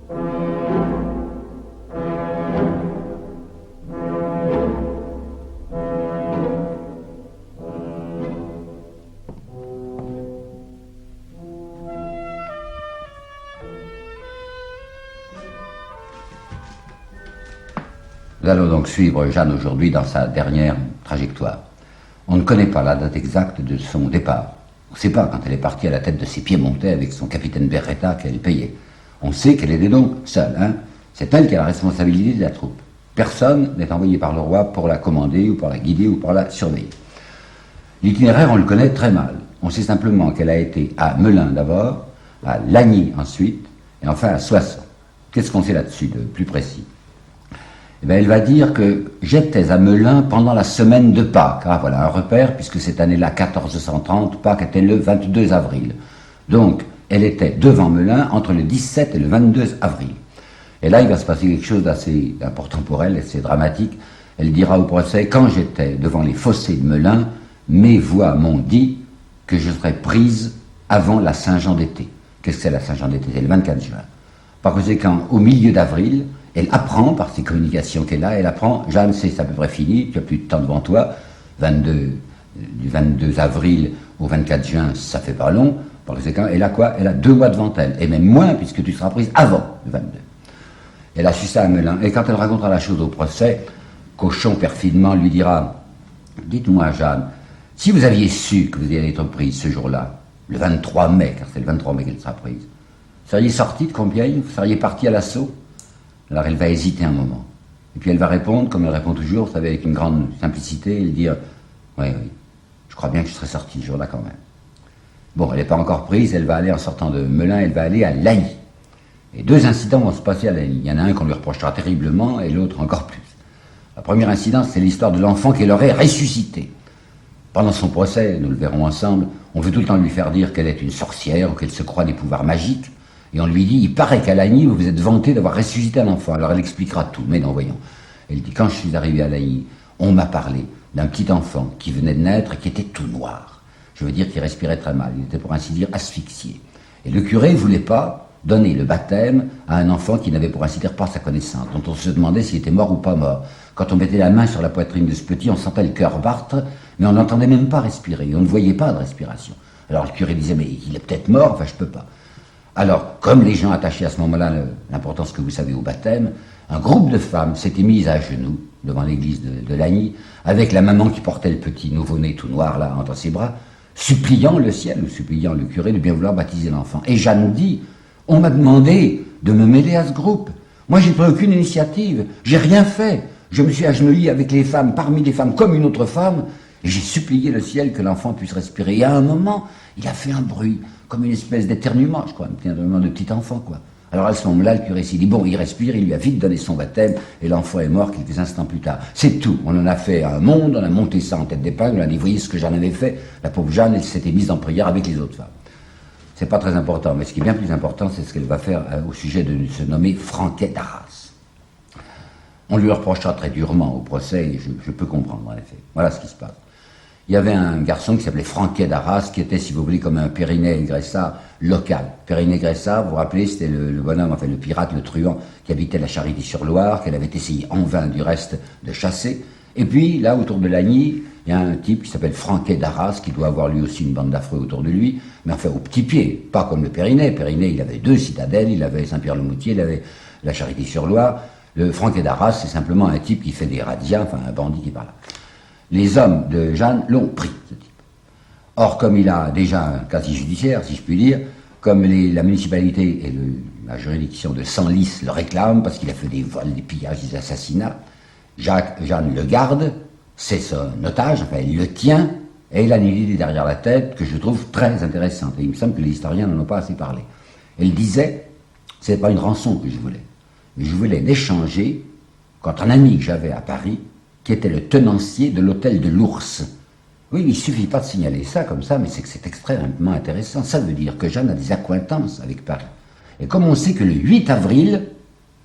Nous allons donc suivre Jeanne aujourd'hui dans sa dernière trajectoire. On ne connaît pas la date exacte de son départ. On ne sait pas quand elle est partie à la tête de ses Piémontais avec son capitaine Berretta qu'elle payait. On sait qu'elle était donc seule. C'est elle qui a la responsabilité de la troupe. Personne n'est envoyé par le roi pour la commander ou pour la guider ou pour la surveiller. L'itinéraire, on le connaît très mal. On sait simplement qu'elle a été à Melun d'abord, à Lagny ensuite, et enfin à Soissons. Qu'est-ce qu'on sait là-dessus de plus précis ? Eh bien, elle va dire que j'étais à Melun pendant la semaine de Pâques. Ah, voilà un repère, puisque cette année-là, 1430, Pâques était le 22 avril. Donc, elle était devant Melun entre le 17 et le 22 avril. Et là, il va se passer quelque chose d'assez important pour elle, assez dramatique. Elle dira au procès, quand j'étais devant les fossés de Melun, mes voix m'ont dit que je serais prise avant la Saint-Jean d'été. Qu'est-ce que c'est la Saint-Jean d'été ? C'est le 24 juin. Par conséquent, au milieu d'avril, elle apprend, par ces communications qu'elle a, elle apprend, Jeanne, c'est à peu près fini, tu n'as plus de temps devant toi, du 22 avril au 24 juin, ça fait pas long, par conséquent, elle a quoi ? Elle a 2 mois devant elle, et même moins, puisque tu seras prise avant le 22. Elle a su ça à Melun, et quand elle racontera la chose au procès, Cochon perfidement lui dira, dites-moi Jeanne, si vous aviez su que vous alliez être prise ce jour-là, le 23 mai, car c'est le 23 mai qu'elle sera prise, vous seriez sortie de Compiègne, vous seriez partie à l'assaut ? Alors elle va hésiter un moment. Et puis elle va répondre, comme elle répond toujours, vous savez, avec une grande simplicité, et dire « Oui, je crois bien que je serais sorti ce jour-là quand même. » Bon, elle n'est pas encore prise, elle va aller, en sortant de Melun, elle va aller à Lagny. Et 2 incidents vont se passer à Lagny. Il y en a un qu'on lui reprochera terriblement, et l'autre encore plus. Le premier incident, c'est l'histoire de l'enfant qu'elle aurait ressuscité. Pendant son procès, nous le verrons ensemble, on veut tout le temps lui faire dire qu'elle est une sorcière, ou qu'elle se croit des pouvoirs magiques. Et on lui dit, il paraît qu'à Lagny, vous vous êtes vanté d'avoir ressuscité un enfant. Alors elle expliquera tout, mais non, voyons. Elle dit, quand je suis arrivé à Lagny, on m'a parlé d'un petit enfant qui venait de naître et qui était tout noir. Je veux dire qu'il respirait très mal, il était pour ainsi dire asphyxié. Et le curé ne voulait pas donner le baptême à un enfant qui n'avait pour ainsi dire pas sa connaissance, dont on se demandait s'il était mort ou pas mort. Quand on mettait la main sur la poitrine de ce petit, on sentait le cœur battre, mais on n'entendait même pas respirer, on ne voyait pas de respiration. Alors le curé disait, mais il est peut-être mort, enfin je peux pas. Alors, comme les gens attachaient à ce moment-là l'importance que vous savez au baptême, un groupe de femmes s'était mis à genoux devant l'église de Lagny, avec la maman qui portait le petit nouveau-né tout noir là entre ses bras, suppliant le ciel, ou suppliant le curé de bien vouloir baptiser l'enfant. Et Jeanne dit, on m'a demandé de me mêler à ce groupe. Moi, j'ai pris aucune initiative, j'ai rien fait. Je me suis agenouillé avec les femmes, parmi les femmes, comme une autre femme, et j'ai supplié le ciel que l'enfant puisse respirer. Et à un moment, il a fait un bruit, comme une espèce d'éternuement, je crois, un petit éternuement de petit enfant, quoi. Alors à ce moment-là, le curé s'est dit, bon, il respire, il lui a vite donné son baptême, et l'enfant est mort quelques instants plus tard. C'est tout. On en a fait un monde, on a monté ça en tête d'épingle, on a dit, voyez ce que j'en avais fait. La pauvre Jeanne, elle s'était mise en prière avec les autres femmes. C'est pas très important, mais ce qui est bien plus important, c'est ce qu'elle va faire au sujet de se nommer Franquet d'Arras. On lui reprochera très durement au procès, et je peux comprendre, en effet. Voilà ce qui se passe. Il y avait un garçon qui s'appelait Franquet d'Arras, qui était, si vous voulez, comme un Périnet-Gressart local. Périnet-Gressart, vous vous rappelez, c'était le bonhomme, enfin le pirate, le truand, qui habitait la Charité-sur-Loire, qu'elle avait essayé en vain, du reste, de chasser. Et puis, là, autour de Lagny, il y a un type qui s'appelle Franquet d'Arras, qui doit avoir lui aussi une bande d'affreux autour de lui, mais enfin au petit pied, pas comme le Périnet. Périnet, il avait 2 citadelles, il avait Saint-Pierre-le-Moutier, il avait la Charité-sur-Loire. Le Franquet d'Arras, c'est simplement un type qui fait des razzias, enfin un bandit qui est par là. Les hommes de Jeanne l'ont pris, ce type. Or, comme il a déjà un casier judiciaire, si je puis dire, comme la municipalité et la juridiction de Senlis le réclament, parce qu'il a fait des vols, des pillages, des assassinats, Jeanne le garde, c'est son otage, enfin elle le tient, et il a une idée derrière la tête que je trouve très intéressante, et il me semble que les historiens n'en ont pas assez parlé. Elle disait, c'est pas une rançon que je voulais, mais je voulais l'échanger contre un ami que j'avais à Paris, qui était le tenancier de l'hôtel de l'Ours. Oui, il ne suffit pas de signaler ça comme ça, mais c'est que c'est extrêmement intéressant. Ça veut dire que Jeanne a des accointances avec Paris. Et comme on sait que le 8 avril,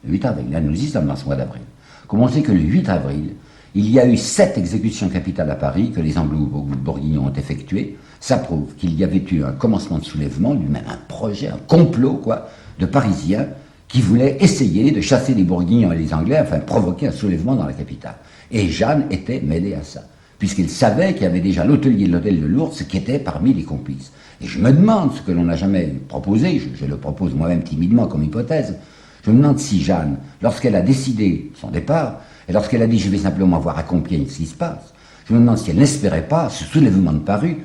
là nous y sommes dans ce mois d'avril, comme on sait que le 8 avril, il y a eu 7 exécutions capitales à Paris que les Anglo-Bourguignons ont effectuées, ça prouve qu'il y avait eu un commencement de soulèvement, lui-même un projet, un complot, quoi, de Parisiens qui voulait essayer de chasser les Bourguignons et les Anglais, enfin provoquer un soulèvement dans la capitale. Et Jeanne était mêlée à ça, puisqu'il savait qu'il y avait déjà l'hôtelier de l'hôtel de Lourdes qui était parmi les complices. Et je me demande ce que l'on n'a jamais proposé, je le propose moi-même timidement comme hypothèse, je me demande si Jeanne, lorsqu'elle a décidé son départ, et lorsqu'elle a dit « je vais simplement voir à Compiègne ce qui se passe », je me demande si elle n'espérait pas ce soulèvement de Paris,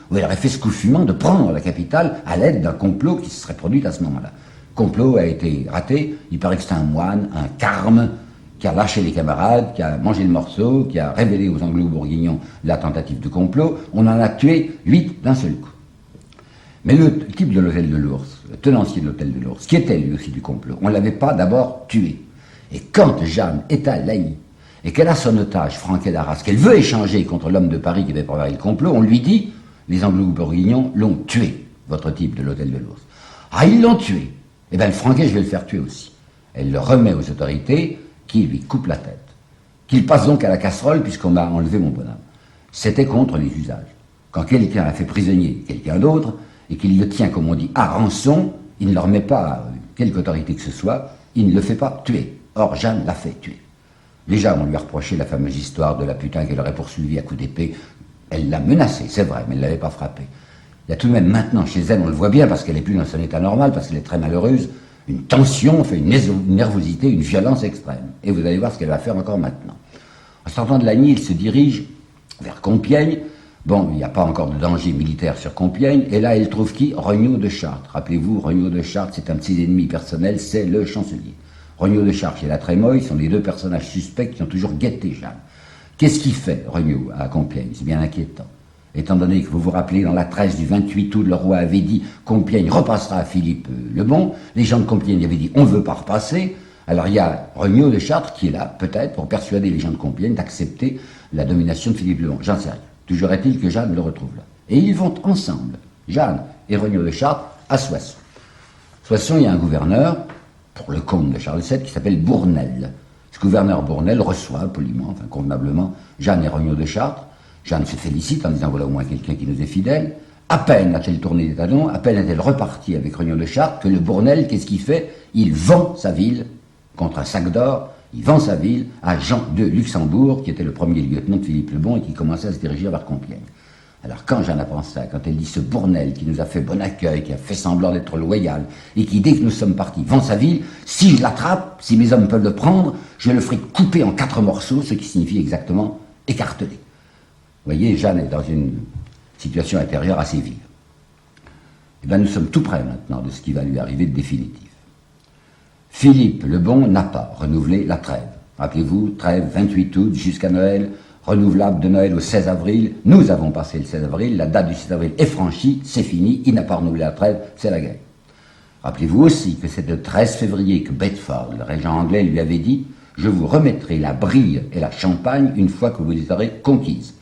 où elle aurait fait ce coup fumant de prendre la capitale à l'aide d'un complot qui se serait produit à ce moment-là. Le complot a été raté, il paraît que c'est un moine, un carme, qui a lâché les camarades, qui a mangé le morceau, qui a révélé aux Anglo-Bourguignons la tentative de complot. On en a tué 8 d'un seul coup. Mais le type de l'hôtel de Lourdes, le tenancier de l'hôtel de Lourdes, qui était lui aussi du complot, on ne l'avait pas d'abord tué. Et quand Jeanne est à Laï, et qu'elle a son otage, Franquet d'Arras, qu'elle veut échanger contre l'homme de Paris qui avait préparé le complot, on lui dit, les Anglo-Bourguignons l'ont tué, votre type de l'hôtel de Lourdes. Ah, ils l'ont tué. Eh bien, le Franquet, je vais le faire tuer aussi. Elle le remet aux autorités, qui lui coupent la tête. Qu'il passe donc à la casserole, puisqu'on m'a enlevé mon bonhomme. C'était contre les usages. Quand quelqu'un a fait prisonnier quelqu'un d'autre, et qu'il le tient, comme on dit, à rançon, il ne le remet pas à quelque autorité que ce soit, il ne le fait pas tuer. Or, Jeanne l'a fait tuer. Déjà, on lui a reproché la fameuse histoire de la putain qu'elle aurait poursuivie à coups d'épée. Elle l'a menacée, c'est vrai, mais elle ne l'avait pas frappée. Il y a tout de même maintenant chez elle, on le voit bien, parce qu'elle n'est plus dans son état normal, parce qu'elle est très malheureuse, une tension, une nervosité, une violence extrême. Et vous allez voir ce qu'elle va faire encore maintenant. En sortant de Lagny, il se dirige vers Compiègne. Bon, il n'y a pas encore de danger militaire sur Compiègne. Et là, elle trouve qui? Regnault de Chartres. Rappelez-vous, Regnault de Chartres, c'est un de ses ennemis personnels, c'est le chancelier. Regnault de Chartres et la Trémoille sont les deux personnages suspects qui ont toujours guetté Jeanne. Qu'est-ce qu'il fait, Regnault, à Compiègne? C'est bien inquiétant. Étant donné que vous vous rappelez, dans la 13 du 28 août, le roi avait dit Compiègne repassera à Philippe le Bon. Les gens de Compiègne avaient dit on ne veut pas repasser. Alors il y a Regnault de Chartres qui est là, peut-être, pour persuader les gens de Compiègne d'accepter la domination de Philippe le Bon. J'en sais rien. Toujours est-il que Jeanne le retrouve là. Et ils vont ensemble, Jeanne et Regnault de Chartres, à Soissons. Soissons, il y a un gouverneur, pour le comte de Charles VII, qui s'appelle Bournel. Ce gouverneur Bournel reçoit poliment, enfin convenablement, Jeanne et Regnault de Chartres. Jeanne se félicite en disant voilà au moins quelqu'un qui nous est fidèle. À peine a-t-elle tourné des talons, à peine est-elle repartie avec Regnault de Chartres, que le Bournel, qu'est-ce qu'il fait? Il vend sa ville contre un sac d'or, il vend sa ville à Jean de Luxembourg, qui était le premier lieutenant de Philippe le Bon et qui commençait à se diriger vers Compiègne. Alors quand Jeanne apprend ça, quand elle dit ce Bournel qui nous a fait bon accueil, qui a fait semblant d'être loyal, et qui dès que nous sommes partis vend sa ville, si je l'attrape, si mes hommes peuvent le prendre, je le ferai couper en 4 morceaux, ce qui signifie exactement écarteler. Vous voyez, Jeanne est dans une situation intérieure assez vive. Et bien nous sommes tout près maintenant de ce qui va lui arriver de définitif. Philippe le Bon n'a pas renouvelé la trêve. Rappelez-vous, trêve 28 août jusqu'à Noël, renouvelable de Noël au 16 avril. Nous avons passé le 16 avril, la date du 16 avril est franchie, c'est fini, il n'a pas renouvelé la trêve, c'est la guerre. Rappelez-vous aussi que c'est le 13 février que Bedford, le régent anglais, lui avait dit « Je vous remettrai la Brie et la Champagne une fois que vous les aurez conquises ».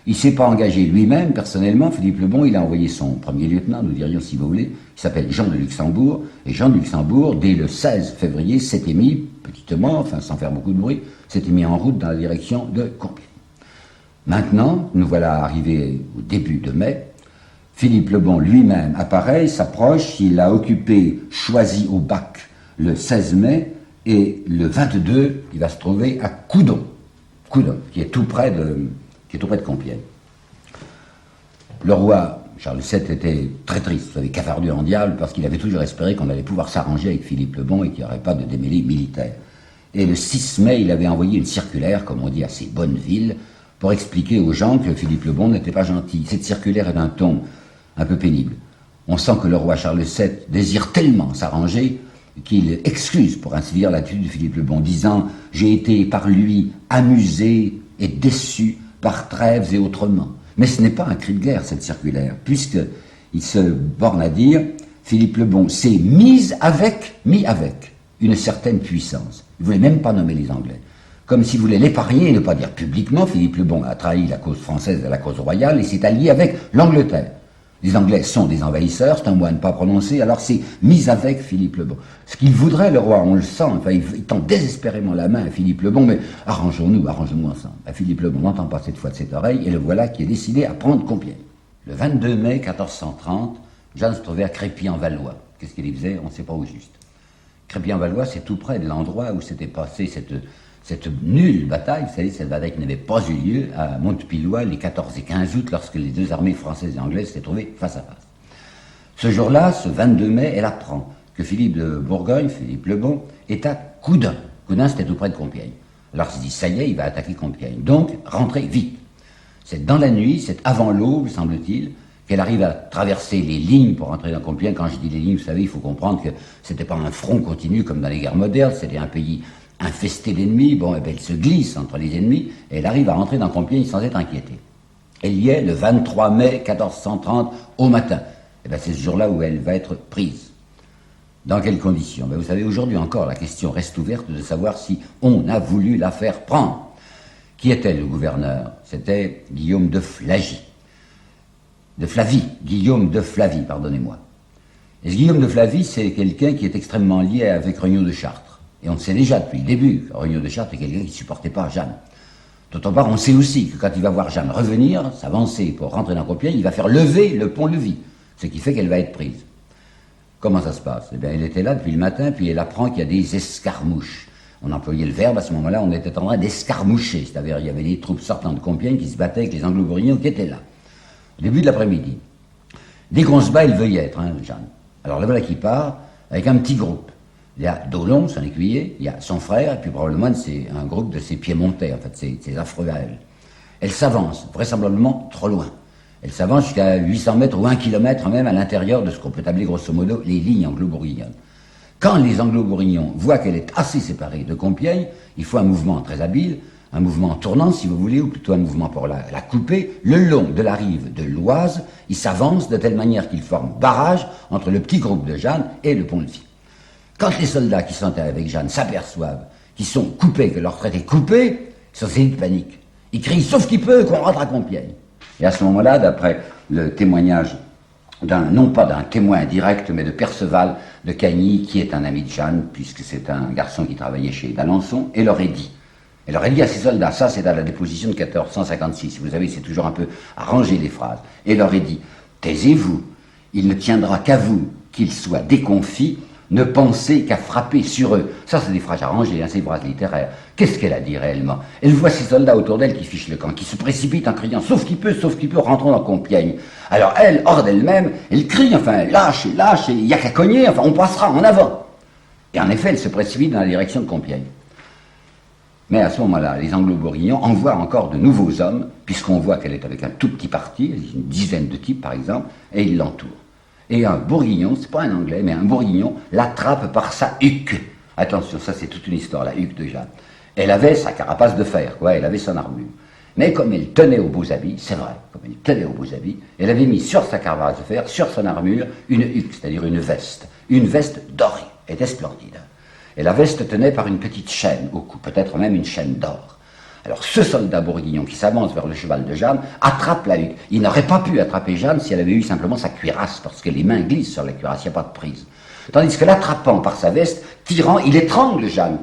Il ne s'est pas engagé lui-même, personnellement, Philippe le Bon, il a envoyé son premier lieutenant, nous dirions si vous voulez, qui s'appelle Jean de Luxembourg, et Jean de Luxembourg, dès le 16 février, s'était mis, petitement, enfin sans faire beaucoup de bruit, s'était mis en route dans la direction de Compiègne. Maintenant, nous voilà arrivés au début de mai, Philippe le Bon lui-même apparaît, s'approche, il a occupé Choisy au Bac le 16 mai, et le 22, il va se trouver à Coudon, qui est tout près de Compiègne. Le roi Charles VII était très triste, vous savez, cafardu en diable, parce qu'il avait toujours espéré qu'on allait pouvoir s'arranger avec Philippe le Bon et qu'il n'y aurait pas de démêlés militaires. Et le 6 mai, il avait envoyé une circulaire, comme on dit à ces bonnes villes, pour expliquer aux gens que Philippe le Bon n'était pas gentil. Cette circulaire est d'un ton un peu pénible. On sent que le roi Charles VII désire tellement s'arranger qu'il excuse, pour ainsi dire, l'attitude de Philippe le Bon, disant « J'ai été par lui amusé et déçu par trêves et autrement ». Mais ce n'est pas un cri de guerre, cette circulaire, puisqu'il se borne à dire « Philippe le Bon s'est mis avec une certaine puissance ». Il ne voulait même pas nommer les Anglais. Comme s'il voulait l'épargner et ne pas dire publiquement « Philippe le Bon a trahi la cause française et la cause royale et s'est allié avec l'Angleterre ». Les Anglais sont des envahisseurs, c'est un mot à ne pas prononcer, alors c'est mis avec Philippe le Bon. Ce qu'il voudrait, le roi, on le sent, enfin, il tend désespérément la main à Philippe le Bon, mais arrangeons-nous ensemble. Philippe le Bon n'entend pas cette fois de cette oreille, et le voilà qui est décidé à prendre Compiègne. Le 22 mai 1430, Jeanne se trouvait à Crépy en Valois. Qu'est-ce qu'il y faisait? On ne sait pas au juste. Crépy-en-Valois, c'est tout près de l'endroit où s'était passée cette nulle bataille, vous savez, cette bataille qui n'avait pas eu lieu à Montepilloy les 14 et 15 août, lorsque les deux armées françaises et anglaises s'étaient trouvées face à face. Ce jour-là, ce 22 mai, elle apprend que Philippe de Bourgogne, Philippe le Bon, est à Coudun. Coudun, c'était tout près de Compiègne. Alors, il se dit, ça y est, il va attaquer Compiègne. Donc, rentrez vite. C'est dans la nuit, c'est avant l'aube, semble-t-il, qu'elle arrive à traverser les lignes pour rentrer dans Compiègne. Quand je dis les lignes, vous savez, il faut comprendre que c'était pas un front continu comme dans les guerres modernes, c'était un pays infesté d'ennemis. Bon, et bien, elle se glisse entre les ennemis, et elle arrive à rentrer dans Compiègne sans être inquiétée. Elle y est le 23 mai 1430 au matin. Et bien, c'est ce jour-là où elle va être prise. Dans quelles conditions? Ben, vous savez, aujourd'hui encore, la question reste ouverte de savoir si on a voulu la faire prendre. Qui était le gouverneur? C'était Guillaume de Flavie. Guillaume de Flavie, pardonnez-moi. Et ce Guillaume de Flavie, c'est quelqu'un qui est extrêmement lié avec Regnault de Chartres. Et on le sait déjà depuis le début, que Regnault de Chartres est quelqu'un qui ne supportait pas Jeanne. D'autre part, on sait aussi que quand il va voir Jeanne revenir, s'avancer pour rentrer dans Compiègne, il va faire lever le pont-levis, ce qui fait qu'elle va être prise. Comment ça se passe? Eh bien, elle était là depuis le matin, puis elle apprend qu'il y a des escarmouches. On employait le verbe, à ce moment-là, on était en train d'escarmoucher, c'est-à-dire il y avait des troupes sortant de Compiègne qui se battaient avec les Anglo-Bourguignons qui étaient là. Au début de l'après-midi. Dès qu'on se bat, il veut y être, Jeanne. Alors le voilà qui part, avec un petit groupe. Il y a Dolon, son écuyer, il y a son frère, et puis probablement c'est un groupe de ses piémontais, en fait, ses affreux à elle. Elle s'avance, vraisemblablement trop loin. Elle s'avance jusqu'à 800 mètres ou 1 kilomètre même à l'intérieur de ce qu'on peut appeler grosso modo les lignes anglo-bourguignonnes. Quand les anglo-bourguignons voient qu'elle est assez séparée de Compiègne, il faut un mouvement très habile, un mouvement tournant si vous voulez, ou plutôt un mouvement pour la couper, le long de la rive de l'Oise, il s'avance de telle manière qu'il forme barrage entre le petit groupe de Jeanne et le pont-levis. Quand les soldats qui sont avec Jeanne s'aperçoivent qu'ils sont coupés, que leur traite est coupée, ils sont saisis de panique. Ils crient, sauf qu'il peut, qu'on rentre à Compiègne. Et à ce moment-là, d'après le témoignage non pas d'un témoin direct, mais de Perceval de Cagny, qui est un ami de Jeanne, puisque c'est un garçon qui travaillait chez d'Alençon, et leur est dit. Elle aurait dit à ses soldats, ça c'est à la déposition de 1456, vous savez, c'est toujours un peu arranger les phrases, et leur est dit, taisez-vous, il ne tiendra qu'à vous qu'il soit déconfit, ne pensez qu'à frapper sur eux. Ça c'est des phrases arrangées, c'est des phrases littéraires. Qu'est-ce qu'elle a dit réellement? Elle voit ses soldats autour d'elle qui fichent le camp, qui se précipitent en criant, sauf qu'il peut, rentrons dans Compiègne. Alors elle, hors d'elle-même, elle crie, enfin, lâche, il n'y a qu'à cogner, enfin, on passera en avant. Et en effet, elle se précipite dans la direction de Compiègne. Mais à ce moment-là, les Anglo-Bourguignons envoient encore de nouveaux hommes, puisqu'on voit qu'elle est avec un tout petit parti, une dizaine de types par exemple, et ils l'entourent. Et un Bourguignon, c'est pas un Anglais, mais un Bourguignon l'attrape par sa huque. Attention, ça c'est toute une histoire, la huque de Jeanne. Elle avait sa carapace de fer, quoi, elle avait son armure. Mais comme elle tenait aux beaux habits, c'est vrai, comme elle tenait aux beaux habits, elle avait mis sur sa carapace de fer, sur son armure, une huque, c'est-à-dire une veste dorée, elle était splendide. Et la veste tenait par une petite chaîne au cou, peut-être même une chaîne d'or. Alors ce soldat bourguignon qui s'avance vers le cheval de Jeanne attrape la huque. Il n'aurait pas pu attraper Jeanne si elle avait eu simplement sa cuirasse, parce que les mains glissent sur la cuirasse, il n'y a pas de prise. Tandis que l'attrapant par sa veste, tirant, il étrangle Jeanne,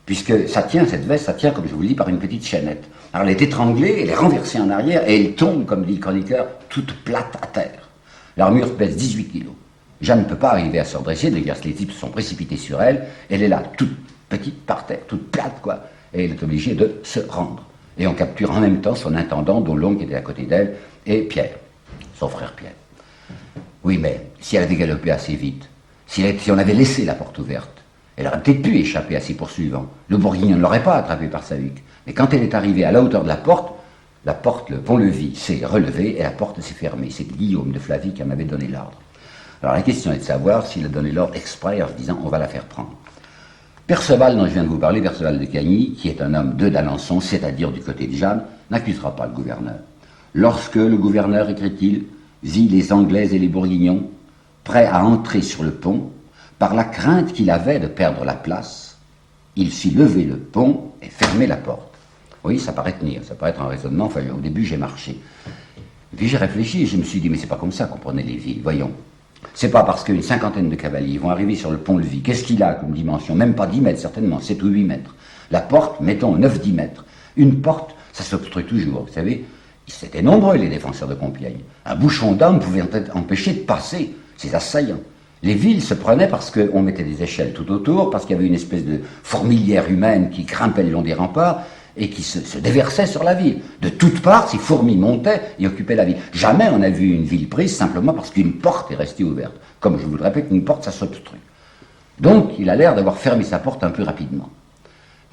puisque ça tient, cette veste, ça tient, comme je vous le dis, par une petite chaînette. Alors elle est étranglée, elle est renversée en arrière, et elle tombe, comme dit le chroniqueur, toute plate à terre. L'armure pèse 18 kilos. Jeanne ne peut pas arriver à se redresser, d'ailleurs les types se sont précipités sur elle, elle est là, toute petite par terre, toute plate, quoi, et elle est obligée de se rendre. Et on capture en même temps son intendant, Dolon, qui était à côté d'elle, et Pierre, son frère Pierre. Oui, mais si elle avait galopé assez vite, si on avait laissé la porte ouverte, elle aurait peut-être pu échapper à ses poursuivants. Le Bourguignon ne l'aurait pas attrapée par sa huque. Mais quand elle est arrivée à la hauteur de la porte, le pont-levis s'est relevé et la porte s'est fermée. C'est Guillaume de Flavie qui en avait donné l'ordre. Alors la question est de savoir s'il a donné l'ordre exprès en se disant on va la faire prendre. Perceval, dont je viens de vous parler, Perceval de Cagny, qui est un homme de d'Alençon, c'est-à-dire du côté de Jeanne, n'accusera pas le gouverneur. Lorsque le gouverneur, écrit-il, vit les Anglais et les Bourguignons prêts à entrer sur le pont, par la crainte qu'il avait de perdre la place, il fit lever le pont et fermer la porte. Oui, ça paraît tenir, ça paraît être un raisonnement, enfin au début j'ai marché. Puis j'ai réfléchi et je me suis dit, mais c'est pas comme ça qu'on prenait les villes, voyons. C'est pas parce qu'une cinquantaine de cavaliers vont arriver sur le pont-levis. Qu'est-ce qu'il a comme dimension? Même pas 10 mètres, certainement, 7 ou 8 mètres. La porte, mettons 9-10 mètres. Une porte, ça s'obstrue toujours. Vous savez, ils étaient nombreux, les défenseurs de Compiègne. Un bouchon d'hommes pouvait empêcher de passer ses assaillants. Les villes se prenaient parce qu'on mettait des échelles tout autour, parce qu'il y avait une espèce de fourmilière humaine qui grimpait le long des remparts et qui se déversait sur la ville. De toutes parts, ces fourmis montaient et occupaient la ville. Jamais on a vu une ville prise simplement parce qu'une porte est restée ouverte. Comme je vous le répète, une porte, ça s'obstrue. Donc, il a l'air d'avoir fermé sa porte un peu rapidement.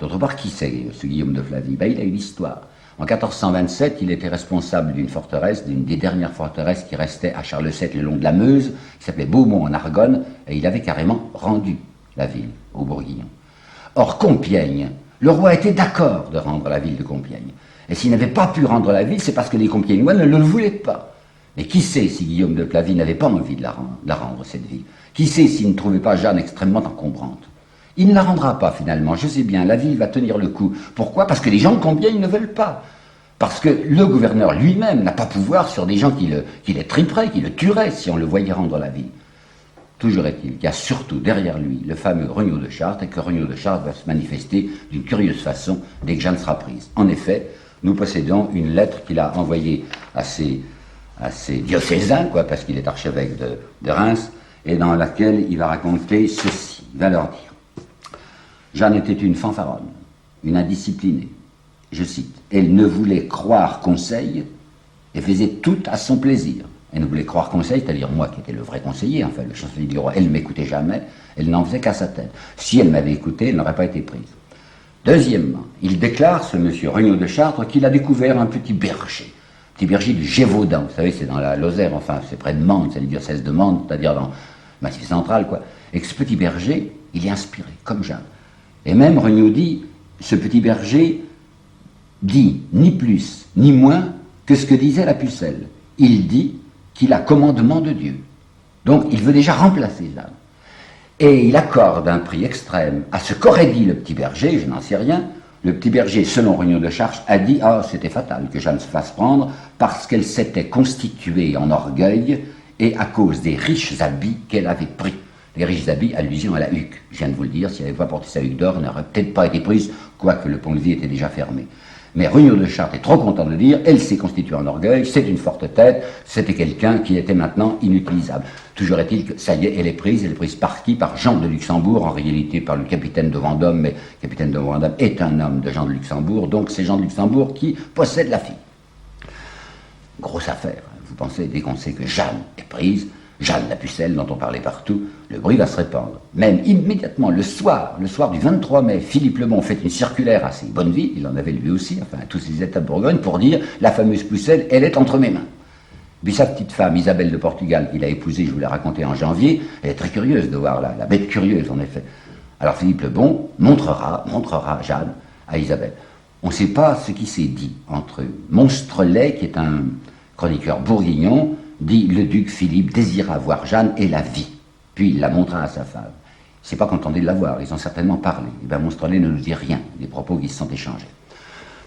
D'autre part, qui c'est, ce Guillaume de Flavie? Il a une histoire. En 1427, il était responsable d'une forteresse, d'une des dernières forteresses qui restait à Charles VII le long de la Meuse, qui s'appelait Beaumont en Argonne, et il avait carrément rendu la ville aux Bourguignons. Or, Compiègne, le roi était d'accord de rendre la ville de Compiègne. Et s'il n'avait pas pu rendre la ville, c'est parce que les Compiègnois ne le voulaient pas. Mais qui sait si Guillaume de Plavie n'avait pas envie de la rendre, cette ville? Qui sait s'il ne trouvait pas Jeanne extrêmement encombrante? Il ne la rendra pas finalement, je sais bien, la ville va tenir le coup. Pourquoi? Parce que les gens de Compiègne ne veulent pas. Parce que le gouverneur lui-même n'a pas pouvoir sur des gens qui les triperaient, qui le tueraient si on le voyait rendre la ville. Toujours est-il qu'il y a surtout derrière lui le fameux Regnault de Chartres, et que Regnault de Chartres va se manifester d'une curieuse façon dès que Jeanne sera prise. En effet, nous possédons une lettre qu'il a envoyée à ses diocésains, parce qu'il est archevêque de Reims, et dans laquelle il va raconter ceci. Il va leur dire: Jeanne était une fanfaronne, une indisciplinée. Je cite: elle ne voulait croire conseil et faisait tout à son plaisir. Elle ne voulait croire conseil, c'est-à-dire moi qui étais le vrai conseiller, enfin le chancelier du roi, elle ne m'écoutait jamais, elle n'en faisait qu'à sa tête. Si elle m'avait écouté, elle n'aurait pas été prise. Deuxièmement, il déclare, ce monsieur Regnault de Chartres, qu'il a découvert un petit berger du Gévaudan. Vous savez, c'est dans la Lozère, enfin c'est près de Mende, c'est le diocèse de Mende, c'est-à-dire dans le Massif central, Et que ce petit berger, il est inspiré, comme Jeanne. Et même Regnault dit, ce petit berger dit ni plus ni moins que ce que disait la pucelle. Il dit qu'il a commandement de Dieu. Donc il veut déjà remplacer Jeanne. Et il accorde un prix extrême à ce qu'aurait dit le petit berger, je n'en sais rien. Le petit berger, selon Regnault de Chartres, a dit: ah, c'était fatal que Jeanne se fasse prendre parce qu'elle s'était constituée en orgueil et à cause des riches habits qu'elle avait pris. Les riches habits, allusion à la huque. Je viens de vous le dire, si elle n'avait pas porté sa huque d'or, elle n'aurait peut-être pas été prise, quoique le pont-levis était déjà fermé. Mais Regnault de Chartres est trop content de dire: elle s'est constituée en orgueil, c'est une forte tête, c'était quelqu'un qui était maintenant inutilisable. Toujours est-il que ça y est, elle est prise par qui? Par Jean de Luxembourg, en réalité par le capitaine de Vendôme, mais le capitaine de Vendôme est un homme de Jean de Luxembourg, donc c'est Jean de Luxembourg qui possède la fille. Grosse affaire, vous pensez, dès qu'on sait que Jeanne est prise, Jeanne la pucelle dont on parlait partout, le bruit va se répandre. Même immédiatement, le soir du 23 mai, Philippe le Bon fait une circulaire à ses Bonneville, il en avait lui aussi, enfin à tous ses états de Bourgogne, pour dire: la fameuse pucelle, elle est entre mes mains. Puis sa petite femme, Isabelle de Portugal, qu'il a épousée, je vous l'ai raconté en janvier, elle est très curieuse de voir la bête curieuse en effet. Alors Philippe le Bon montrera Jeanne à Isabelle. On ne sait pas ce qui s'est dit entre eux. Monstrelet, qui est un chroniqueur bourguignon, dit: le duc Philippe désira voir Jeanne et la vit. Puis il la montra à sa femme. Il ne s'est pas contenté de la voir, ils ont certainement parlé. Et bien Monstrelet ne nous dit rien des propos qui se sont échangés.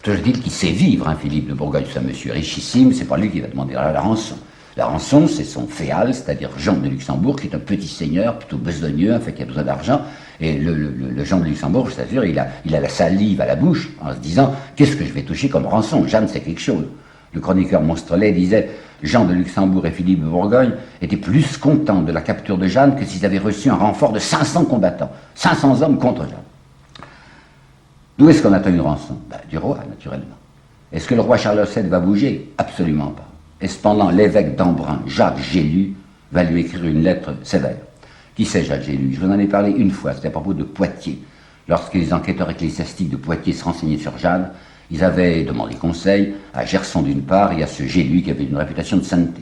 Toujours dit qu'il sait vivre, Philippe de Bourgogne, c'est un monsieur richissime, c'est pas lui qui va demander la rançon. La rançon, c'est son féal, c'est-à-dire Jean de Luxembourg, qui est un petit seigneur, plutôt besogneux, qui a besoin d'argent. Et le Jean de Luxembourg, je t'assure, il a la salive à la bouche, en se disant: qu'est-ce que je vais toucher comme rançon? Jeanne, c'est quelque chose. Le chroniqueur Monstrelet disait: Jean de Luxembourg et Philippe de Bourgogne étaient plus contents de la capture de Jeanne que s'ils avaient reçu un renfort de 500 combattants. 500 hommes contre Jeanne. D'où est-ce qu'on attend une rançon? Du roi, naturellement. Est-ce que le roi Charles VII va bouger? Absolument pas. Et cependant, l'évêque d'Embrun, Jacques Gélu, va lui écrire une lettre sévère. Qui c'est Jacques Gélu? Je vous en ai parlé une fois, c'était à propos de Poitiers. Lorsque les enquêteurs ecclésiastiques de Poitiers se renseignaient sur Jeanne, ils avaient demandé conseil à Gerson d'une part et à ce Gélu qui avait une réputation de sainteté.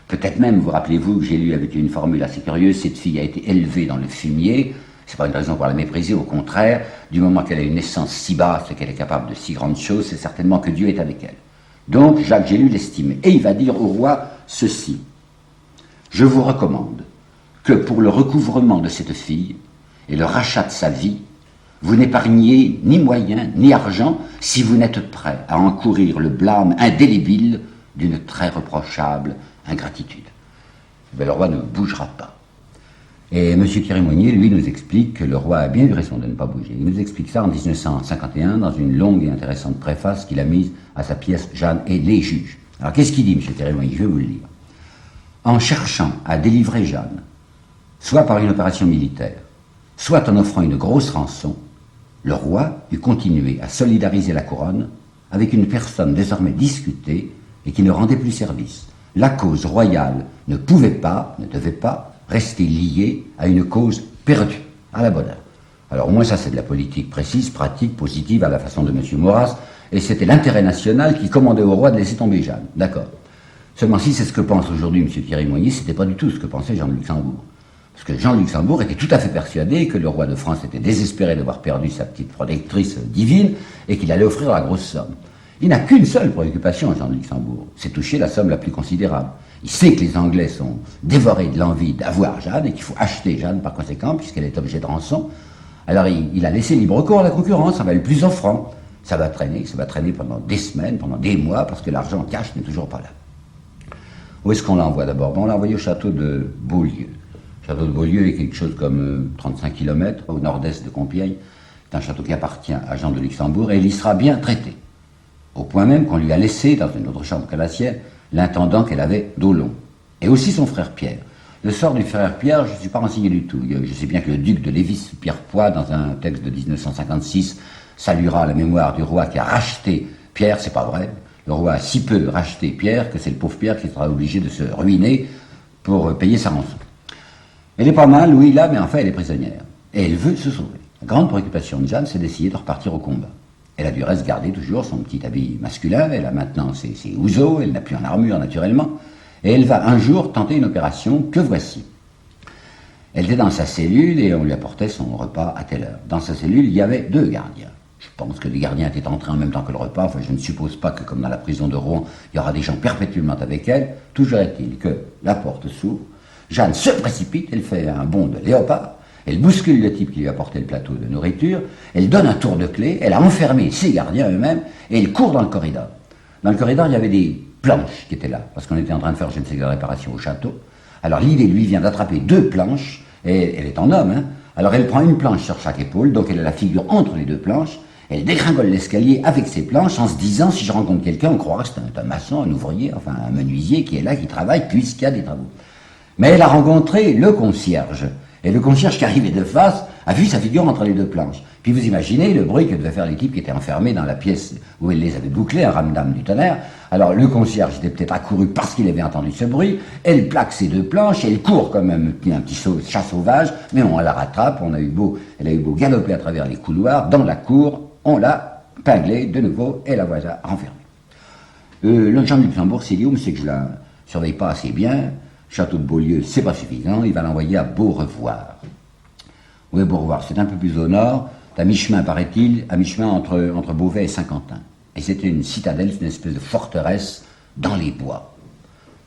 Peut-être même, vous rappelez-vous, que Gélu avait une formule assez curieuse: cette fille a été élevée dans le fumier. C'est pas une raison pour la mépriser, au contraire, du moment qu'elle a une naissance si basse et qu'elle est capable de si grandes choses, c'est certainement que Dieu est avec elle. Donc Jacques Gélu l'estimait. Et il va dire au roi ceci: je vous recommande que pour le recouvrement de cette fille et le rachat de sa vie, vous n'épargniez ni moyens ni argent si vous n'êtes prêt à encourir le blâme indélébile d'une très reprochable ingratitude. Mais le roi ne bougera pas. Et M. Kérimonier, lui, nous explique que le roi a bien eu raison de ne pas bouger. Il nous explique ça en 1951 dans une longue et intéressante préface qu'il a mise à sa pièce Jeanne et les juges. Alors qu'est-ce qu'il dit, M. Kérimonier? Je vais vous le lire. En cherchant à délivrer Jeanne, soit par une opération militaire, soit en offrant une grosse rançon, le roi eût continué à solidariser la couronne avec une personne désormais discutée et qui ne rendait plus service. La cause royale ne pouvait pas, ne devait pas, rester liée à une cause perdue, à la bonne heure. Alors au moins ça c'est de la politique précise, pratique, positive à la façon de M. Maurras, et c'était l'intérêt national qui commandait au roi de laisser tomber Jeanne, d'accord. Seulement si c'est ce que pense aujourd'hui M. Thierry Moigny, c'était pas du tout ce que pensait Jean de Luxembourg. Parce que Jean de Luxembourg était tout à fait persuadé que le roi de France était désespéré d'avoir perdu sa petite protectrice divine et qu'il allait offrir la grosse somme. Il n'a qu'une seule préoccupation, Jean de Luxembourg, c'est toucher la somme la plus considérable. Il sait que les Anglais sont dévorés de l'envie d'avoir Jeanne et qu'il faut acheter Jeanne par conséquent, puisqu'elle est objet de rançon. Alors il a laissé libre cours à la concurrence, ça va être le plus offrant. Ça va traîner pendant des semaines, pendant des mois, parce que l'argent cash n'est toujours pas là. Où est-ce qu'on l'envoie d'abord? On l'a envoyé au château de Beaulieu. Le château de Beaulieu est quelque chose comme 35 km au nord-est de Compiègne. C'est un château qui appartient à Jean de Luxembourg et il y sera bien traité. Au point même qu'on lui a laissé, dans une autre chambre que la sienne, l'intendant qu'elle avait d'Aulon. Et aussi son frère Pierre. Le sort du frère Pierre, je ne suis pas renseigné du tout. Je sais bien que le duc de Lévis, Pierre Poix, dans un texte de 1956, saluera la mémoire du roi qui a racheté Pierre, c'est pas vrai. Le roi a si peu racheté Pierre que c'est le pauvre Pierre qui sera obligé de se ruiner pour payer sa rançon. Elle est pas mal, oui, là, mais enfin elle est prisonnière. Et elle veut se sauver. La grande préoccupation de Jeanne, c'est d'essayer de repartir au combat. Elle a du reste gardé toujours son petit habit masculin, elle a maintenant ses houseaux, elle n'a plus en armure naturellement, et elle va un jour tenter une opération que voici. Elle était dans sa cellule et on lui apportait son repas à telle heure. Dans sa cellule, il y avait 2 gardiens. Je pense que les gardiens étaient entrés en même temps que le repas, enfin je ne suppose pas que comme dans la prison de Rouen, il y aura des gens perpétuellement avec elle. Toujours est-il que la porte s'ouvre, Jeanne se précipite, elle fait un bond de léopard, elle bouscule le type qui lui apportait le plateau de nourriture, elle donne un tour de clé, elle a enfermé ses gardiens eux-mêmes, et elle court dans le corridor. Dans le corridor, il y avait des planches qui étaient là, parce qu'on était en train de faire je ne sais quelle réparation au château. Alors l'idée lui vient d'attraper 2 planches, et elle est en homme, hein. Alors elle prend une planche sur chaque épaule, donc elle a la figure entre les 2 planches, elle dégringole l'escalier avec ses planches en se disant, si je rencontre quelqu'un, on croira que c'est un maçon, un ouvrier, enfin un menuisier qui est là, qui travaille, puisqu'il y a des travaux. Mais elle a rencontré le concierge. Et le concierge qui arrivait de face a vu sa figure entre les 2 planches. Puis vous imaginez le bruit que devaient faire les types qui étaient enfermés dans la pièce où elle les avait bouclés, un ramdam du tonnerre. Alors le concierge était peut-être accouru parce qu'il avait entendu ce bruit. Elle plaque ses 2 planches, elle court comme un petit chat sauvage, mais on la rattrape. Elle a eu beau galoper à travers les couloirs, dans la cour, on l'a pinglée de nouveau et la voilà renfermée. Le Jean de Luxembourg s'est dit, oh, mais c'est que je la surveille pas assez bien. Château de Beaulieu, c'est pas suffisant, il va l'envoyer à Beaurevoir. Oui, Beaurevoir, c'est un peu plus au nord, à mi-chemin, paraît-il, à mi-chemin entre Beauvais et Saint-Quentin. Et c'était une citadelle, une espèce de forteresse dans les bois,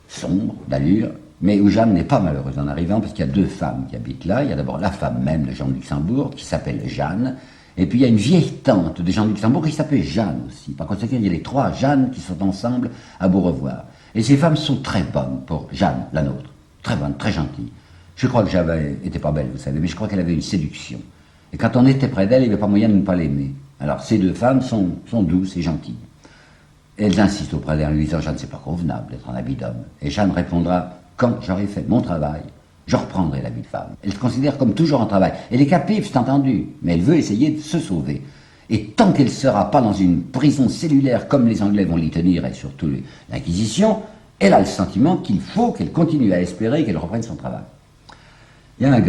sombre, d'allure, mais où Jeanne n'est pas malheureuse en arrivant, parce qu'il y a 2 femmes qui habitent là. Il y a d'abord la femme même de Jean de Luxembourg, qui s'appelle Jeanne, et puis il y a une vieille tante de Jean de Luxembourg qui s'appelle Jeanne aussi. Par conséquent, il y a les 3 Jeannes qui sont ensemble à Beaurevoir. Et ces femmes sont très bonnes pour Jeanne, la nôtre. Très bonne, très gentille. Je crois que j'avais été pas belle, vous savez, mais je crois qu'elle avait une séduction. Et quand on était près d'elle, il n'y avait pas moyen de ne pas l'aimer. Alors ces 2 femmes sont douces et gentilles. Elles insistent auprès d'elle en lui disant, Jeanne, c'est pas convenable d'être en habit d'homme. Et Jeanne répondra, quand j'aurai fait mon travail, je reprendrai l'habit de femme. Elle se considère comme toujours en travail. Elle est captive, c'est entendu, mais elle veut essayer de se sauver. Et tant qu'elle ne sera pas dans une prison cellulaire comme les Anglais vont l'y tenir, et surtout l'Inquisition, elle a le sentiment qu'il faut qu'elle continue à espérer qu'elle reprenne son travail. Il y a un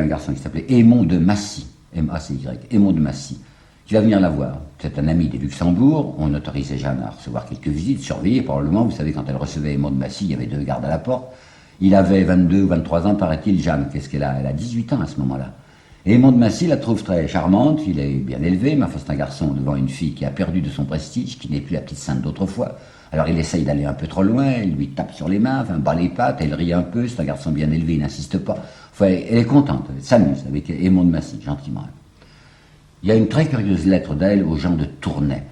garçon qui s'appelait Aymon de Massy, M-A-C-Y, Aymon de Massy, qui va venir la voir. C'est un ami des Luxembourg, on autorisait Jeanne à recevoir quelques visites, surveillées probablement, vous savez, quand elle recevait Aymon de Massy, il y avait 2 gardes à la porte. Il avait 22 ou 23 ans, paraît-il, Jeanne, qu'est-ce qu'elle a? Elle a 18 ans à ce moment-là. Et Aymon de Massy la trouve très charmante, il est bien élevé, mais enfin c'est un garçon devant une fille qui a perdu de son prestige, qui n'est plus la petite sainte d'autrefois. Alors il essaye d'aller un peu trop loin, il lui tape sur les mains, enfin bat les pattes, elle rit un peu, c'est un garçon bien élevé, il n'insiste pas. Enfin, elle est contente, elle s'amuse avec Aymon de Massy, gentiment. Il y a une très curieuse lettre d'elle aux gens de Tournai.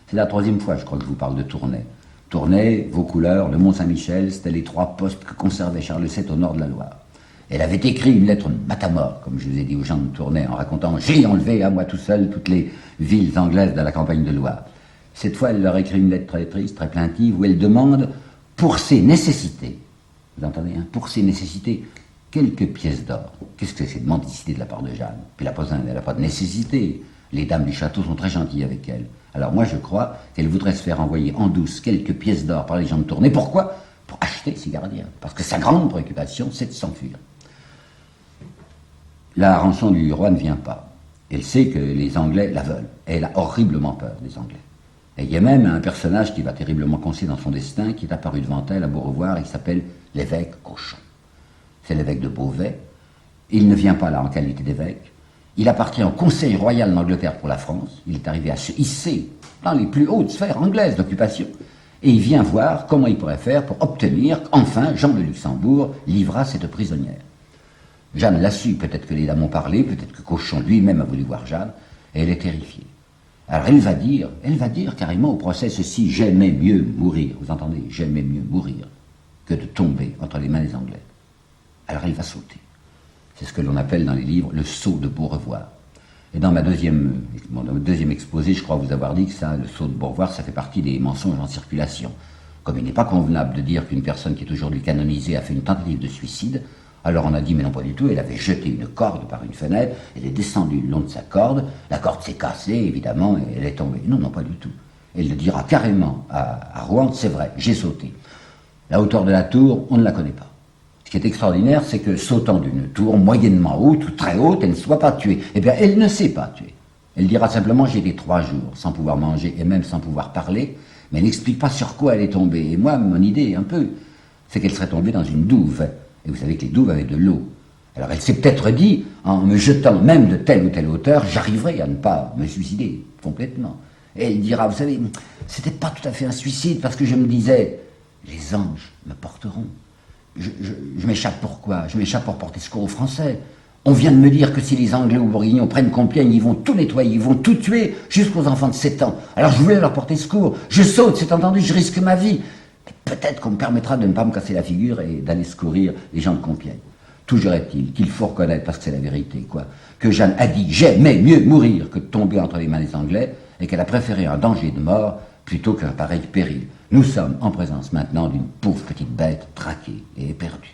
C'est la 3e fois, je crois, que je vous parle de Tournai. Tournai, Vaucouleurs, le Mont-Saint-Michel, c'était les 3 postes que conservait Charles VII au nord de la Loire. Elle avait écrit une lettre matamore, comme je vous ai dit aux gens de Tournai, en racontant « J'ai enlevé à moi tout seul toutes les villes anglaises de la campagne de Loire ». Cette fois, elle leur écrit une lettre très triste, très plaintive, où elle demande, pour ses nécessités, vous entendez, hein, pour ses nécessités quelques pièces d'or. Qu'est-ce que c'est de mendicité de la part de Jeanne? Puis elle n'a pas de nécessité. Les dames du château sont très gentilles avec elle. Alors moi je crois qu'elle voudrait se faire envoyer en douce quelques pièces d'or par les gens de Tournai. Pourquoi? Pour acheter ses gardiens. Parce que sa grande préoccupation, c'est de s'enfuir. La rançon du roi ne vient pas. Elle sait que les Anglais la veulent. Et elle a horriblement peur des Anglais. Et il y a même un personnage qui va terriblement concer dans son destin, qui est apparu devant elle à Beaurevoir, et qui s'appelle l'évêque Cochon. C'est l'évêque de Beauvais. Il ne vient pas là en qualité d'évêque. Il appartient au Conseil royal d'Angleterre pour la France. Il est arrivé à se hisser dans les plus hautes sphères anglaises d'occupation. Et il vient voir comment il pourrait faire pour obtenir qu'enfin Jean de Luxembourg livrât cette prisonnière. Jeanne l'a su, peut-être que les dames ont parlé, peut-être que Cochon lui-même a voulu voir Jeanne, et elle est terrifiée. Alors elle va dire carrément au procès ceci: j'aimais mieux mourir, vous entendez, j'aimais mieux mourir que de tomber entre les mains des Anglais. Alors elle va sauter. C'est ce que l'on appelle dans les livres le saut de Beaurevoir. Et dans mon deuxième exposé, je crois vous avoir dit que ça, le saut de Beaurevoir, ça fait partie des mensonges en circulation. Comme il n'est pas convenable de dire qu'une personne qui est aujourd'hui canonisée a fait une tentative de suicide, alors on a dit mais non pas du tout, elle avait jeté une corde par une fenêtre, elle est descendue le long de sa corde, la corde s'est cassée évidemment et elle est tombée. Non, non pas du tout. Elle le dira carrément à Rouen, c'est vrai, j'ai sauté. La hauteur de la tour, on ne la connaît pas. Ce qui est extraordinaire, c'est que sautant d'une tour moyennement haute ou très haute, elle ne soit pas tuée. Eh bien, elle ne s'est pas tuée. Elle dira simplement j'ai été 3 jours sans pouvoir manger et même sans pouvoir parler, mais elle n'explique pas sur quoi elle est tombée. Et moi, mon idée, un peu, c'est qu'elle serait tombée dans une douve. Et vous savez que les douves avaient de l'eau. Alors elle s'est peut-être dit, en me jetant même de telle ou telle hauteur, j'arriverai à ne pas me suicider complètement. Et elle dira, vous savez, c'était pas tout à fait un suicide parce que je me disais, les anges me porteront. Je m'échappe pourquoi? Je m'échappe pour porter secours aux Français. On vient de me dire que si les Anglais ou Bourguignons prennent Compiègne, ils vont tout nettoyer, ils vont tout tuer, jusqu'aux enfants de 7 ans. Alors je voulais leur porter secours. Je saute, c'est entendu, je risque ma vie. Mais peut-être qu'on me permettra de ne pas me casser la figure et d'aller secourir les gens de Compiègne. Toujours est-il qu'il faut reconnaître, parce que c'est la vérité, quoi, que Jeanne a dit « j'aimais mieux mourir que de tomber entre les mains des Anglais » et qu'elle a préféré un danger de mort plutôt qu'un pareil péril. Nous sommes en présence maintenant d'une pauvre petite bête traquée et éperdue.